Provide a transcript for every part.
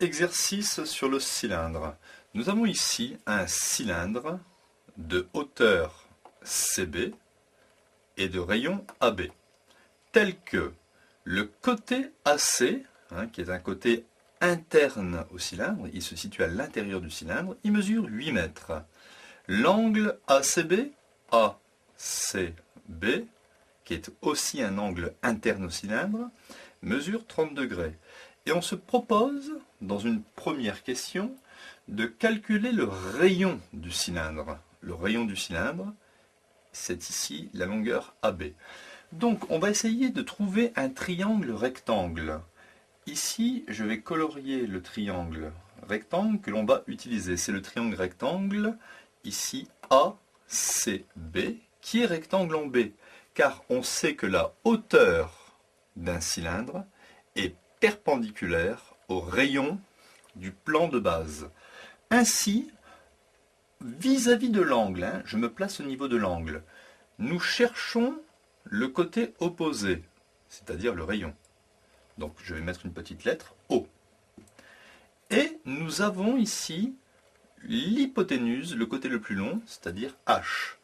Exercice sur le cylindre. Nous avons ici un cylindre de hauteur CB et de rayon AB, tel que le côté AC, qui est un côté interne au cylindre, il se situe à l'intérieur du cylindre, il mesure 8 mètres. L'angle ACB, ACB, qui est aussi un angle interne au cylindre, mesure 30 degrés. Et on se propose, dans une première question, de calculer le rayon du cylindre. Le rayon du cylindre, c'est ici la longueur AB. Donc on va essayer de trouver un triangle rectangle. Ici, je vais colorier le triangle rectangle que l'on va utiliser. C'est le triangle rectangle, ici ACB, qui est rectangle en B. Car on sait que la hauteur d'un cylindre est perpendiculaire au rayon du plan de base. Ainsi, vis-à-vis de l'angle, je me place au niveau de l'angle, nous cherchons le côté opposé, c'est-à-dire le rayon. Donc je vais mettre une petite lettre O. Et nous avons ici l'hypoténuse, le côté le plus long, c'est-à-dire H.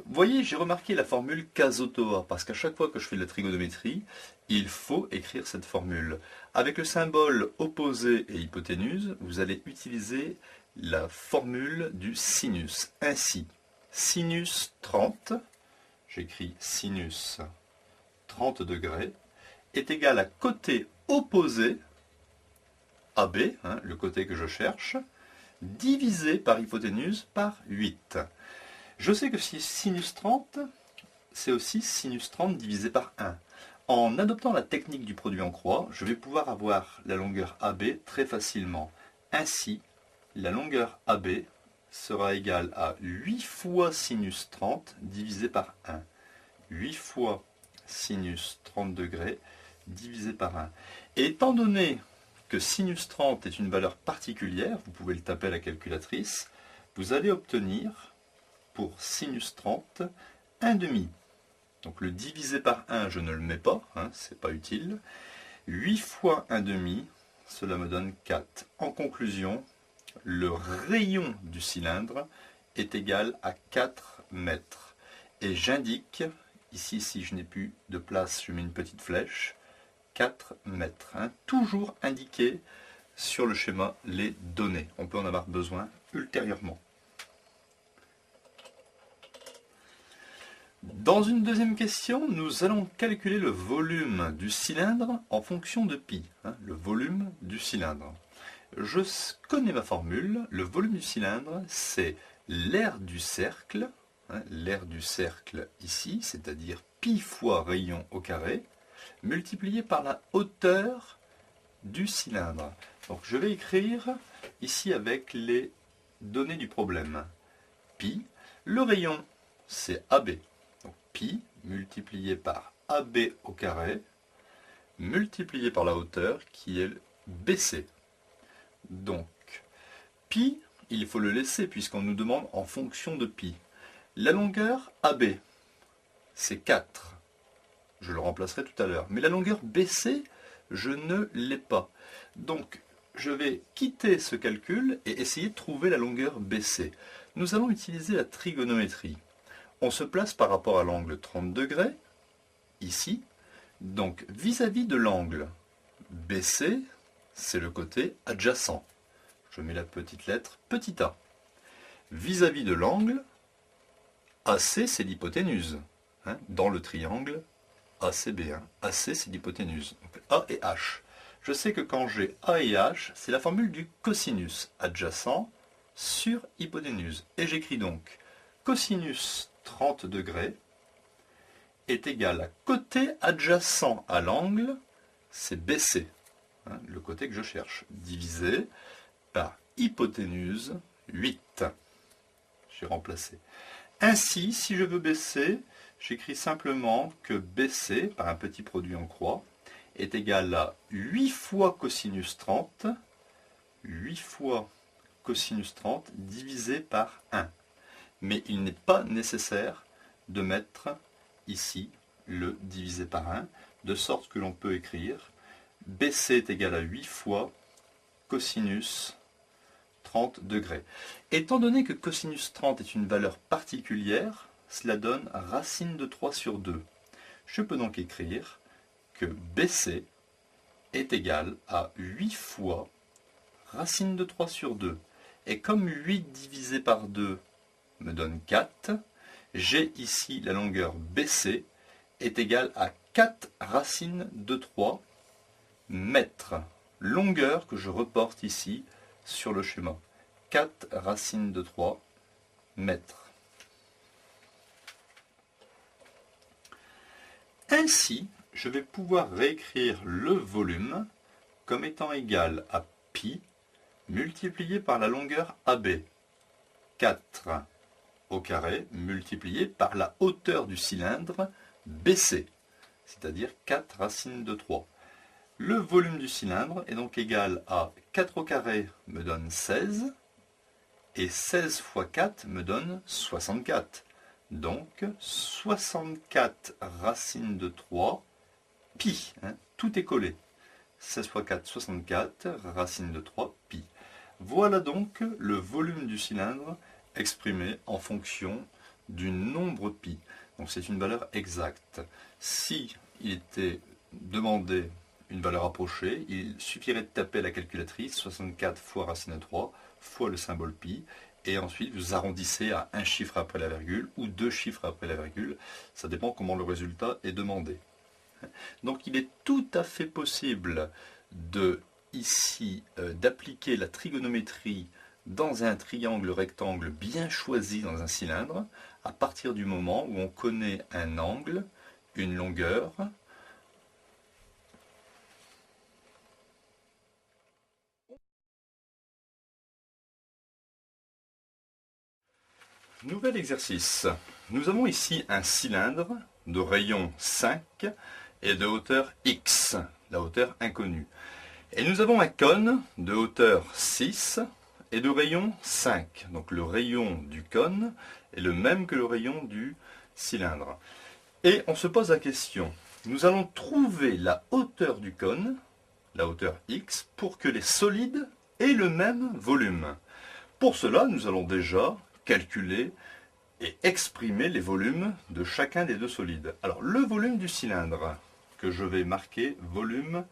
Vous voyez, j'ai remarqué la formule Kazotoa, parce qu'à chaque fois que je fais de la trigonométrie, il faut écrire cette formule. Avec le symbole opposé et hypoténuse, vous allez utiliser la formule du sinus. Ainsi, sinus 30, j'écris sinus 30 degrés, est égal à côté opposé, AB, le côté que je cherche, divisé par hypoténuse par 8. Je sais que sinus 30, c'est aussi sinus 30 divisé par 1. En adoptant la technique du produit en croix, je vais pouvoir avoir la longueur AB très facilement. Ainsi, la longueur AB sera égale à 8 fois sinus 30 divisé par 1. 8 fois sinus 30 degrés divisé par 1. Et étant donné que sinus 30 est une valeur particulière, vous pouvez le taper à la calculatrice, vous allez obtenir pour sinus 30, 1/2. Donc le divisé par 1, je ne le mets pas, c'est pas utile. 8 fois 1/2, cela me donne 4. En conclusion, le rayon du cylindre est égal à 4 mètres. Et j'indique, ici si je n'ai plus de place, je mets une petite flèche, 4 mètres. Toujours indiquer sur le schéma les données. On peut en avoir besoin ultérieurement. Dans une deuxième question, nous allons calculer le volume du cylindre en fonction de pi, le volume du cylindre. Je connais ma formule, le volume du cylindre, c'est l'aire du cercle ici, c'est-à-dire pi fois rayon au carré, multiplié par la hauteur du cylindre. Donc je vais écrire ici avec les données du problème. Pi, le rayon, c'est AB. Donc pi multiplié par AB au carré, multiplié par la hauteur qui est BC. Donc pi, il faut le laisser puisqu'on nous demande en fonction de pi. La longueur AB, c'est 4. Je le remplacerai tout à l'heure. Mais la longueur BC, je ne l'ai pas. Donc je vais quitter ce calcul et essayer de trouver la longueur BC. Nous allons utiliser la trigonométrie. On se place par rapport à l'angle 30 degrés, ici. Donc, vis-à-vis de l'angle BC, c'est le côté adjacent. Je mets la petite lettre petit a. Vis-à-vis de l'angle AC, c'est l'hypoténuse. Dans le triangle ACB. AC, c'est l'hypoténuse. Donc, A et H. Je sais que quand j'ai A et H, c'est la formule du cosinus adjacent sur hypoténuse. Et j'écris donc cosinus 30 degrés est égal à côté adjacent à l'angle, c'est BC, le côté que je cherche, divisé par hypoténuse 8. J'ai remplacé. Ainsi, si je veux BC, j'écris simplement que BC, par un petit produit en croix, est égal à 8 fois cosinus 30, 8 fois cosinus 30 divisé par 1. Mais il n'est pas nécessaire de mettre ici le divisé par 1, de sorte que l'on peut écrire BC est égal à 8 fois cosinus 30 degrés. Étant donné que cosinus 30 est une valeur particulière, cela donne racine de 3 sur 2. Je peux donc écrire que BC est égal à 8 fois racine de 3 sur 2. Et comme 8 divisé par 2 me donne 4, j'ai ici la longueur BC est égale à 4 racines de 3 mètres. Longueur que je reporte ici sur le schéma. 4 racines de 3 mètres. Ainsi, je vais pouvoir réécrire le volume comme étant égal à pi multiplié par la longueur AB. 4 au carré multiplié par la hauteur du cylindre BC, c'est-à-dire 4 racines de 3. Le volume du cylindre est donc égal à 4 au carré me donne 16, et 16 fois 4 me donne 64. Donc 64 racines de 3 pi, tout est collé. 16 fois 4, 64, racine de 3 pi. Voilà donc le volume du cylindre exprimé en fonction du nombre pi. Donc c'est une valeur exacte. Si il était demandé une valeur approchée, il suffirait de taper la calculatrice 64 fois racine de 3 fois le symbole pi, et ensuite vous arrondissez à un chiffre après la virgule ou deux chiffres après la virgule. Ça dépend comment le résultat est demandé. Donc il est tout à fait possible d'appliquer la trigonométrie dans un triangle rectangle bien choisi dans un cylindre, à partir du moment où on connaît un angle, une longueur, nouvel exercice. Nous avons ici un cylindre de rayon 5 et de hauteur x, la hauteur inconnue. Et nous avons un cône de hauteur 6 et de rayon 5. Donc le rayon du cône est le même que le rayon du cylindre. Et on se pose la question, nous allons trouver la hauteur du cône, la hauteur x, pour que les solides aient le même volume. Pour cela, nous allons déjà calculer et exprimer les volumes de chacun des deux solides. Alors, le volume du cylindre, que je vais marquer volume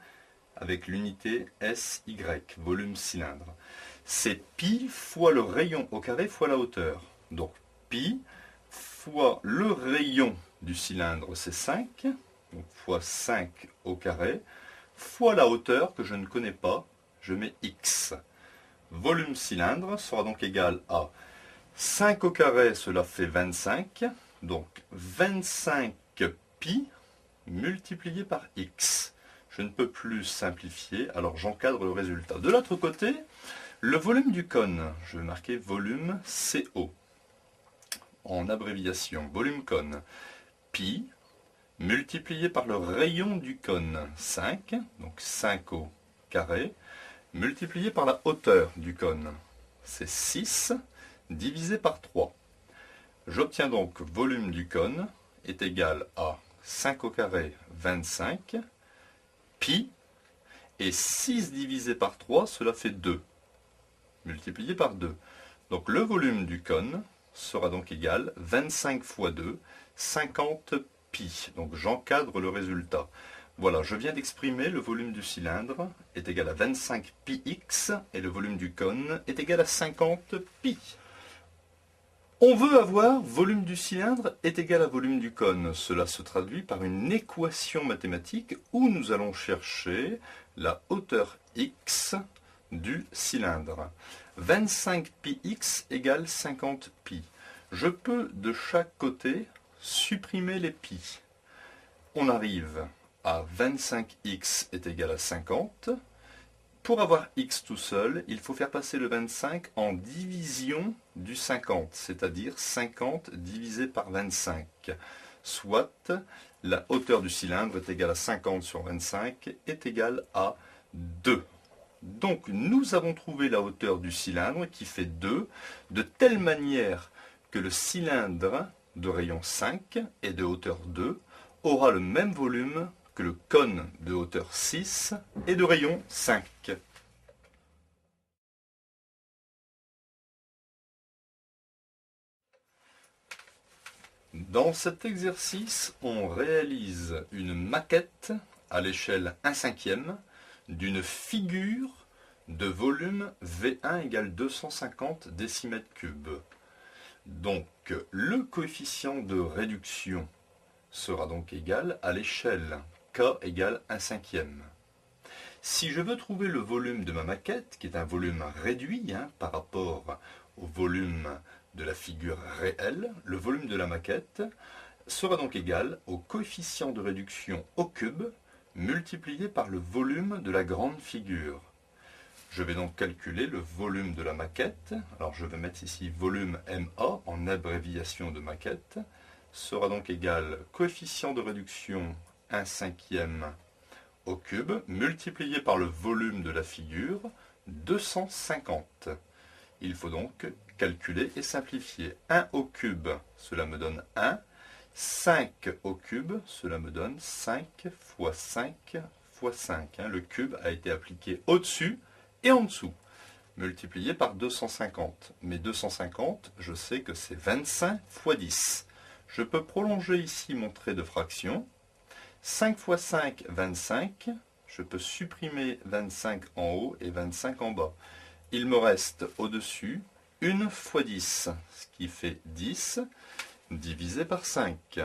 avec l'unité SY, volume cylindre, c'est pi fois le rayon au carré fois la hauteur. Donc, pi fois le rayon du cylindre, c'est 5, donc fois 5 au carré, fois la hauteur que je ne connais pas, je mets x. Volume cylindre sera donc égal à 5 au carré, cela fait 25, donc 25 pi multiplié par x. Je ne peux plus simplifier, alors j'encadre le résultat. De l'autre côté, le volume du cône, je vais marquer volume CO, en abréviation, volume cône, pi multiplié par le rayon du cône, 5, donc 5 au carré, multiplié par la hauteur du cône, c'est 6, divisé par 3. J'obtiens donc volume du cône est égal à 5 au carré, 25, pi, et 6 divisé par 3, cela fait 2, multiplié par 2. Donc le volume du cône sera donc égal 25 fois 2, 50 pi. Donc j'encadre le résultat. Voilà, je viens d'exprimer le volume du cylindre est égal à 25 pi x et le volume du cône est égal à 50 pi. On veut avoir volume du cylindre est égal à volume du cône. Cela se traduit par une équation mathématique où nous allons chercher la hauteur x du cylindre. 25 pi x égale 50 pi. Je peux de chaque côté supprimer les pi. On arrive à 25x est égal à 50. Pour avoir x tout seul, il faut faire passer le 25 en division du 50, c'est-à-dire 50 divisé par 25. Soit la hauteur du cylindre est égale à 50 sur 25 est égale à 2. Donc nous avons trouvé la hauteur du cylindre qui fait 2, de telle manière que le cylindre de rayon 5 et de hauteur 2 aura le même volume que le cône de hauteur 6 et de rayon 5. Dans cet exercice, on réalise une maquette à l'échelle 1/5 d'une figure de volume V1 égale 250 décimètres cubes. Donc, le coefficient de réduction sera donc égal à l'échelle K égale 1/5. Si je veux trouver le volume de ma maquette, qui est un volume réduit par rapport au volume de la figure réelle, le volume de la maquette sera donc égal au coefficient de réduction au cube multiplié par le volume de la grande figure. Je vais donc calculer le volume de la maquette. Alors je vais mettre ici volume MA en abréviation de maquette. Sera donc égal coefficient de réduction 1/5 au cube multiplié par le volume de la figure 250. Il faut donc calculer et simplifier. 1 au cube, cela me donne 1. 5 au cube, cela me donne 5 fois 5 fois 5. Le cube a été appliqué au-dessus et en dessous, multiplié par 250. Mais 250, je sais que c'est 25 fois 10. Je peux prolonger ici mon trait de fraction. 5 fois 5, 25. Je peux supprimer 25 en haut et 25 en bas. Il me reste au-dessus 1 fois 10, ce qui fait 10 divisé par 5.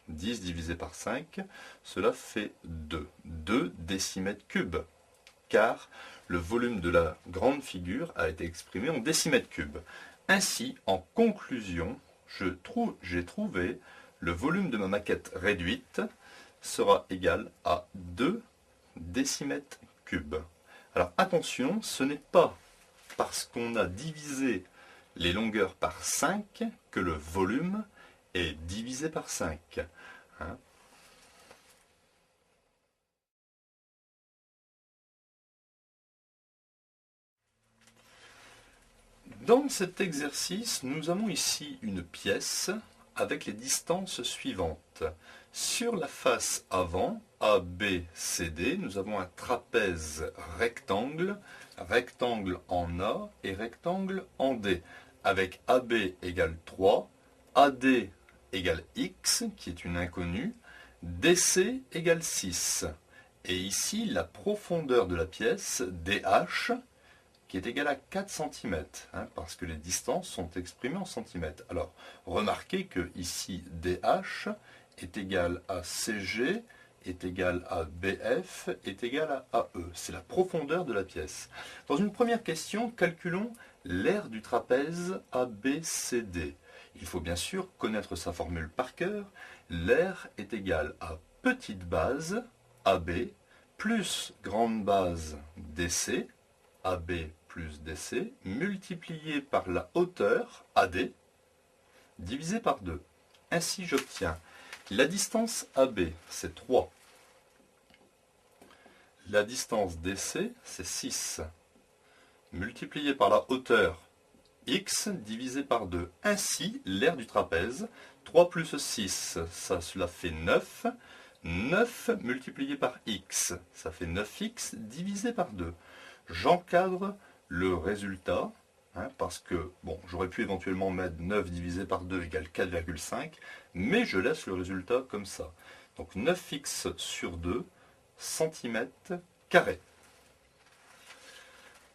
10 divisé par 5, cela fait 2. 2 décimètres cubes, car le volume de la grande figure a été exprimé en décimètres cubes. Ainsi, en conclusion, j'ai trouvé le volume de ma maquette réduite sera égal à 2 décimètres cubes. Alors attention, ce n'est pas parce qu'on a divisé les longueurs par 5 que le volume est divisé par 5. Dans cet exercice, nous avons ici une pièce avec les distances suivantes. Sur la face avant, ABCD, nous avons un trapèze rectangle, rectangle en A et rectangle en D, avec AB égale 3, AD égale X, qui est une inconnue, DC égale 6. Et ici, la profondeur de la pièce, DH, qui est égale à 4 cm, parce que les distances sont exprimées en centimètres. Alors, remarquez que ici, DH est égal à CG, est égal à BF, est égal à AE. C'est la profondeur de la pièce. Dans une première question, calculons l'aire du trapèze ABCD. Il faut bien sûr connaître sa formule par cœur. L'aire est égal à petite base, AB, plus grande base, DC, AB plus DC, multiplié par la hauteur, AD, divisé par 2. Ainsi, j'obtiens la distance AB, c'est 3. La distance DC, c'est 6. Multiplié par la hauteur, X, divisé par 2. Ainsi, l'aire du trapèze, 3 plus 6, cela fait 9. 9 multiplié par X, ça fait 9X divisé par 2. J'encadre le résultat, parce que, bon, j'aurais pu éventuellement mettre 9 divisé par 2 égale 4,5, mais je laisse le résultat comme ça. Donc 9x sur 2 cm².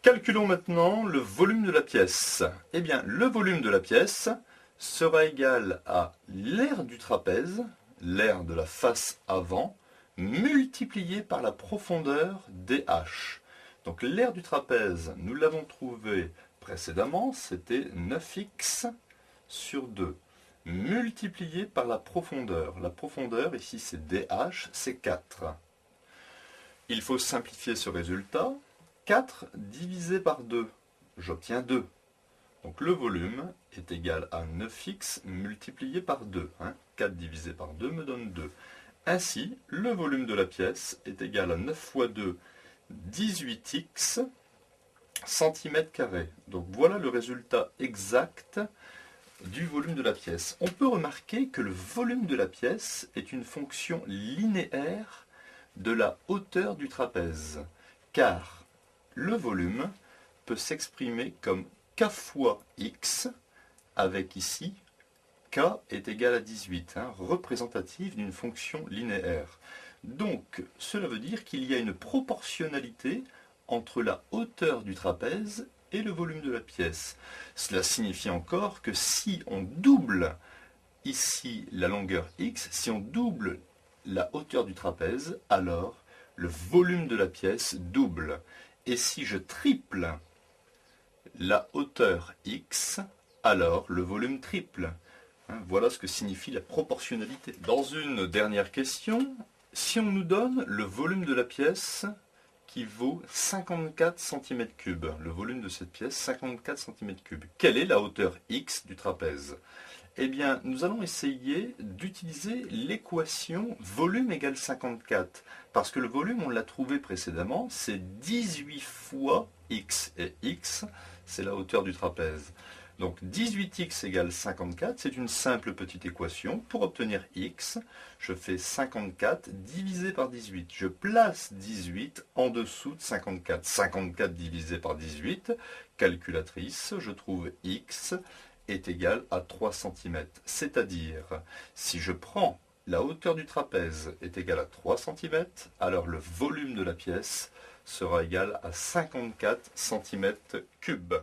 Calculons maintenant le volume de la pièce. Eh bien, le volume de la pièce sera égal à l'aire du trapèze, l'aire de la face avant, multiplié par la profondeur DH. Donc l'aire du trapèze, nous l'avons trouvé précédemment, c'était 9x sur 2, multiplié par la profondeur. La profondeur, ici c'est DH, c'est 4. Il faut simplifier ce résultat. 4 divisé par 2, j'obtiens 2. Donc le volume est égal à 9x multiplié par 2. 4 divisé par 2 me donne 2. Ainsi, le volume de la pièce est égal à 9 fois 2, 18x cm². Donc voilà le résultat exact du volume de la pièce. On peut remarquer que le volume de la pièce est une fonction linéaire de la hauteur du trapèze, car le volume peut s'exprimer comme k fois x, avec ici k k est égal à 18, représentatif d'une fonction linéaire. Donc, cela veut dire qu'il y a une proportionnalité entre la hauteur du trapèze et le volume de la pièce. Cela signifie encore que si on double ici la longueur x, si on double la hauteur du trapèze, alors le volume de la pièce double. Et si je triple la hauteur x, alors le volume triple. Voilà ce que signifie la proportionnalité. Dans une dernière question, si on nous donne le volume de la pièce qui vaut 54 cm3, le volume de cette pièce, 54 cm3, quelle est la hauteur x du trapèze? Eh bien, nous allons essayer d'utiliser l'équation volume égale 54, parce que le volume, on l'a trouvé précédemment, c'est 18 fois x, et x, c'est la hauteur du trapèze. Donc 18x égale 54, c'est une simple petite équation. Pour obtenir x, je fais 54 divisé par 18. Je place 18 en dessous de 54. 54 divisé par 18, calculatrice, je trouve x est égal à 3 cm. C'est-à-dire, si je prends la hauteur du trapèze est égale à 3 cm, alors le volume de la pièce sera égal à 54 cm3.